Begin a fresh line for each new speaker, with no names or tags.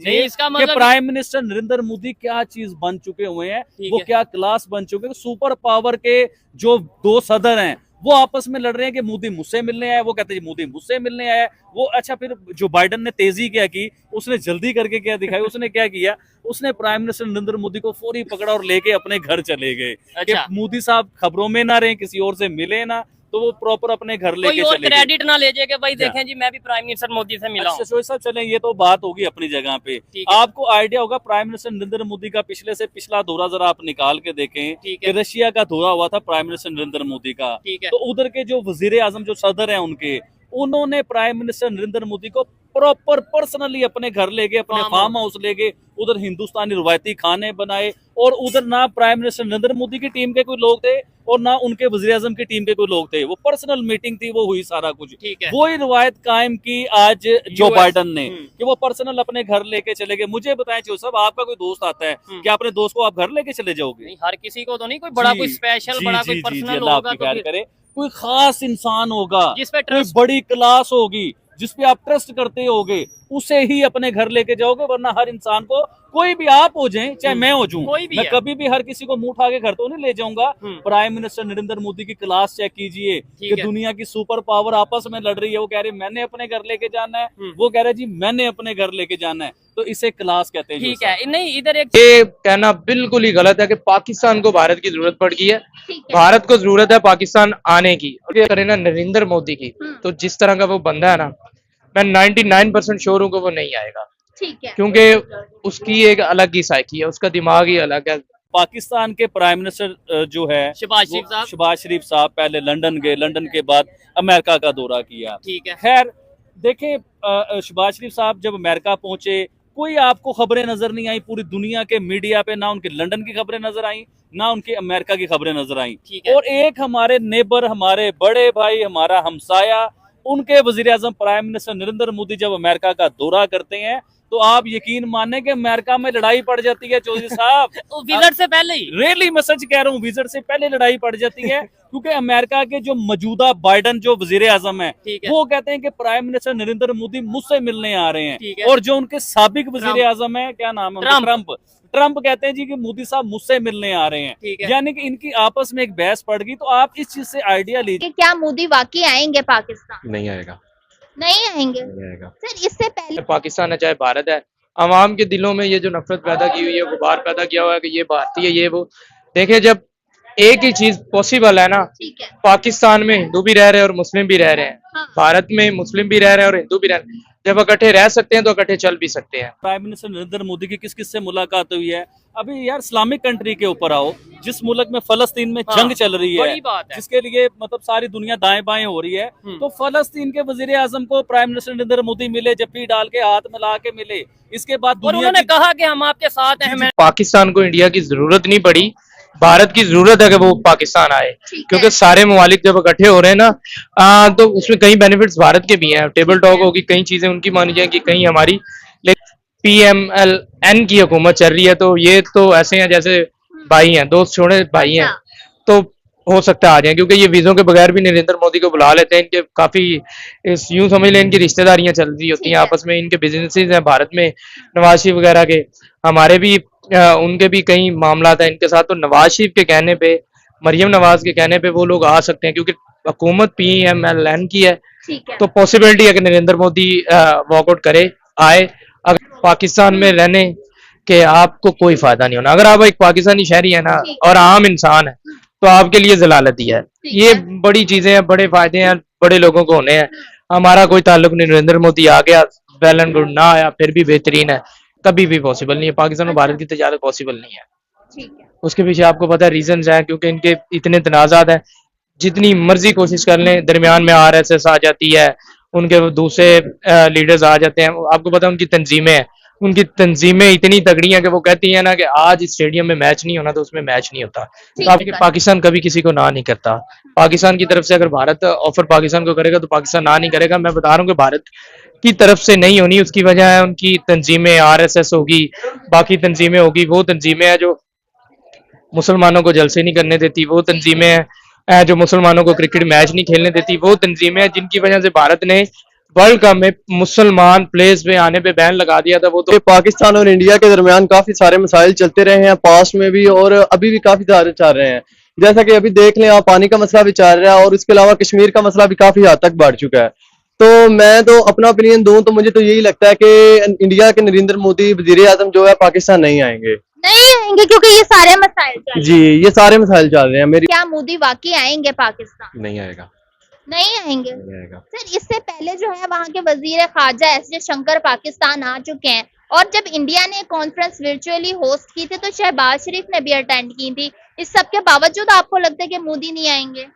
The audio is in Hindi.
नहीं, इसका
कि
मतलब
प्राइम मिनिस्टर नरेंद्र मोदी क्या चीज बन चुके हुए हैं, वो
है।
क्या क्लास बन चुके हैं। सुपर पावर के जो दो सदर हैं वो आपस में लड़ रहे हैं कि मोदी मुझसे मिलने आया, वो कहते हैं मोदी मुझसे मिलने आया। वो अच्छा, फिर जो बाइडन ने तेजी क्या की, उसने जल्दी करके क्या दिखाई, उसने क्या किया, उसने प्राइम मिनिस्टर नरेंद्र मोदी को फौरी पकड़ा और लेके अपने घर चले गए कि
अच्छा,
मोदी साहब खबरों में ना रहे, किसी और से मिले ना, तो वो प्रॉपर अपने घर
कोई
लेके
और
चले गए।
क्रेडिट ना ले जाए कि भाई
अच्छा।
देखें जी मैं भी प्राइम मिनिस्टर मोदी से मिला हूँ।
अच्छा शोएब साहब, चलें, ये तो बात होगी अपनी जगह पे।
ठीक है,
आपको आइडिया होगा प्राइम मिनिस्टर नरेंद्र मोदी का पिछले से पिछला दौरा जरा आप निकाल के देखें
ठीक
कि
है,
रशिया का दौरा हुआ था प्राइम मिनिस्टर नरेंद्र मोदी का।
ठीक है।
तो उधर के जो वजीर आजम जो सदर हैं उनके, उन्होंने प्राइम मिनिस्टर नरेंद्र मोदी को प्रॉपर पर्सनली अपने घर ले गए, अपने फार्म हाउस ले गए, उधर हिंदुस्तानी रवायती खाने बनाए, और उधर ना प्राइम मिनिस्टर नरेंद्र मोदी की टीम के कोई लोग थे और ना उनके वजीर आजम की टीम के कोई लोग थे। वो पर्सनल मीटिंग थी, वो हुई सारा कुछ।
ठीक है।
वही रिवायत कायम की आज जो
US
बाइडन ने,
हम्म।
कि वो पर्सनल अपने घर लेके चले गए। मुझे बताएं जो साहब, आपका कोई दोस्त आता है, क्या अपने दोस्त को आप घर लेके चले जाओगे?
नहीं, हर किसी को तो नहीं, कोई बड़ा
जी,
कोई स्पेशल
जी,
बड़ा
जी,
कोई
जी,
पर्सनल
अल्लाह
होगा
आपकी
तो
खैर
फिर
करे। कोई खास इंसान होगा,
जिस पे
कोई
ट्रस्ट।
बड़ी क्लास होगी जिसपे आप ट्रस्ट करते होगे, उसे ही अपने घर लेके जाओगे, वरना हर इंसान को, कोई भी आप हो जाए चाहे मैं हो जाऊं,
कोई भी
मैं
है।
कभी भी हर किसी को मुंह उठा के घर तो नहीं ले जाऊंगा। प्राइम मिनिस्टर नरेंद्र मोदी की क्लास चेक कीजिए कि
है।
दुनिया की सुपर पावर आपस में लड़ रही है। वो कह रहे मैंने अपने घर लेके जाना है, वो कह रहे जी मैंने अपने घर लेके जाना है। तो इसे क्लास कहते हैं।
ठीक है, नहीं इधर एक
ये कहना बिल्कुल ही गलत है कि पाकिस्तान को भारत की जरूरत पड़ गई है। भारत को जरूरत है पाकिस्तान आने की, और ये करे ना नरेंद्र मोदी की, तो जिस तरह का वो बंदा है ना, मैं 99% श्योर हूँ कि वो नहीं आएगा।
ठीक है।
क्योंकि उसकी एक अलग ही साइकी है, उसका दिमाग ही अलग है।
पाकिस्तान के प्राइम मिनिस्टर जो है
शहबाज शरीफ साहब।
शहबाज शरीफ साहब पहले लंदन गए, लंदन के बाद अमेरिका का दौरा किया।
ठीक है।
खैर देखें, शहबाज शरीफ साहब जब अमेरिका पहुंचे, कोई आपको खबरें नजर नहीं आई पूरी दुनिया के मीडिया पे, ना उनके लंदन की खबरें नजर आई, ना उनकी अमेरिका की खबरें नजर आई।
ठीक है।
और एक हमारे नेबर, हमारे बड़े भाई, हमारा हमसाया, उनके वजीर आजम प्राइम मिनिस्टर नरेंद्र मोदी जब अमेरिका का दौरा करते हैं, तो आप यकीन माने कि अमेरिका में लड़ाई पड़ जाती है चौधरी साहब।
विजिट से पहले ही
रियली मैं सच कह रहा हूँ, विजिट से पहले लड़ाई पड़ जाती है। क्योंकि अमेरिका के जो मौजूदा बाइडन जो वजीर आजम है,
ठीक है।
वो कहते हैं कि प्राइम मिनिस्टर नरेंद्र मोदी मुझसे मिलने आ रहे
ठीक
हैं।
है।
और जो उनके साबिक वजीर आजम है, क्या नाम है उनका? ट्रंप कहते हैं जी कि मोदी साहब मुझसे मिलने आ रहे
ठीक
हैं।
है।
यानी कि इनकी आपस में एक बहस पड़ गई। तो आप इस चीज से आइडिया लीजिए।
कि क्या मोदी वाकई आएंगे पाकिस्तान?
नहीं आएगा,
नहीं आएंगे
नहीं आएगा।
सर। इससे पहले
पाकिस्तान है चाहे भारत है, आवाम के दिलों में ये जो नफरत पैदा की हुई है, गुबार पैदा किया हुआ है कि ये भारतीय है, ये वो। देखिए, जब एक ही चीज पॉसिबल है ना,
ठीक है।
पाकिस्तान में हिंदू भी रह रहे हैं और मुस्लिम भी रह रहे हैं,
हाँ।
भारत में मुस्लिम भी रह रहे हैं और हिंदू भी रह रहे हैं। जब इकट्ठे रह सकते हैं तो इकट्ठे चल भी सकते हैं।
प्राइम मिनिस्टर नरेंद्र मोदी की किस किस से मुलाकात हुई है? अभी यार इस्लामिक कंट्री के ऊपर आओ, जिस मुल्क में फलस्तीन में जंग चल रही है,
बड़ी बात है।
जिसके लिए मतलब सारी दुनिया दाएं बाएं हो रही है, तो फलस्तीन के वजीर आजम को प्राइम मिनिस्टर नरेंद्र मोदी मिले, जप्पी डाल के हाथ मिला के मिले। इसके बाद
और
दुनिया
उन्होंने
की
कहा कि हम आपके साथ हैं। हमें
पाकिस्तान को इंडिया की जरूरत नहीं पड़ी, भारत की जरूरत है कि वो पाकिस्तान आए। क्योंकि सारे ममालिक जब इकट्ठे हो रहे हैं ना, तो उसमें कई बेनिफिट्स भारत के भी हैं। टेबल टॉक होगी, कई चीजें उनकी मानी जाएंगी, कई हमारी। लेकिन PMLN की हुकूमत चल रही है, तो ये तो ऐसे हैं जैसे भाई हैं, दोस्त छोड़े भाई हैं। तो हो सकता है आ जाए, क्योंकि ये वीजों के बगैर भी नरेंद्र मोदी को बुला लेते हैं। इनके काफी यूं समझ लें, इनकी रिश्तेदारियां चल रही होती हैं आपस में, इनके बिजनेसेस हैं भारत में, नवाज शरीफ वगैरह के। हमारे भी उनके भी कई मामला है इनके साथ। तो नवाज शरीफ के कहने पे, मरियम नवाज के कहने पे वो लोग आ सकते हैं, क्योंकि हुकूमत PMLN की है। तो पॉसिबिलिटी है कि नरेंद्र मोदी वॉकआउट करे, आए। अगर पाकिस्तान में रहने के आपको कोई फायदा नहीं होना। अगर आप एक पाकिस्तानी शहरी है ना और आम इंसान है, तो आपके लिए जलालत ही है। ये बड़ी चीजें हैं, बड़े फायदे हैं, बड़े लोगों को होने हैं। हमारा कोई ताल्लुक नहीं। नरेंद्र मोदी आ गया, वेल एंड गुड, ना आया फिर भी बेहतरीन है। कभी भी पॉसिबल नहीं है, पाकिस्तान और भारत की तजारत पॉसिबल नहीं है। उसके पीछे आपको पता है रीजंस हैं, क्योंकि इनके इतने तनाजात हैं। जितनी मर्जी कोशिश कर लें, दरमियान में RSS आ जाती है, उनके दूसरे लीडर्स आ जाते हैं। आपको पता है उनकी तंजीमें हैं, उनकी तंजीमें इतनी तगड़ी हैं कि वो कहती हैं ना कि आज इस स्टेडियम में मैच नहीं होना तो उसमें मैच नहीं होता। तो पाकिस्तान कभी किसी को ना नहीं करता। पाकिस्तान की तरफ से अगर भारत ऑफर पाकिस्तान को करेगा तो पाकिस्तान ना नहीं करेगा। मैं बता रहा हूँ कि भारत की तरफ से नहीं होनी, उसकी वजह है उनकी तंजीमें, RSS होगी, बाकी तंजीमें होगी। वो तंजीमें हैं जो मुसलमानों को जलसे नहीं करने देती, वो तंजीमें हैं जो मुसलमानों को क्रिकेट मैच नहीं खेलने देती, वो तंजीमें हैं जिनकी वजह से भारत ने वर्ल्ड कप में मुसलमान प्लेयर्स पे आने पे बैन लगा दिया था, वो तो
पाकिस्तान और इंडिया के दरमियान काफी सारे मसाइल चलते रहे हैं, पास्ट में भी और अभी भी काफी सारे चल रहे हैं। जैसा कि अभी देख लें आप, पानी का मसला भी चल रहा है और इसके अलावा कश्मीर का मसला भी काफी हद तक बढ़ चुका है। तो मैं तो अपना ओपिनियन दूं तो मुझे तो यही लगता है कि इंडिया के नरेंद्र मोदी वजीर आजम जो है पाकिस्तान नहीं आएंगे।
नहीं आएंगे क्योंकि ये सारे मसाइल चल रहे हैं।
जी, ये सारे मसाइल चल रहे हैं। मेरी
क्या मोदी वाकई आएंगे पाकिस्तान?
नहीं आएगा,
नहीं आएंगे।
नहीं आएगा।
सर इससे पहले जो है वहाँ के वजीर खारजा एस जयशंकर पाकिस्तान आ चुके हैं और जब इंडिया ने कॉन्फ्रेंस वर्चुअली होस्ट की थी तो शहबाज शरीफ ने भी अटेंड की थी। इस सब के बावजूद आपको लगता है कि मोदी नहीं आएंगे?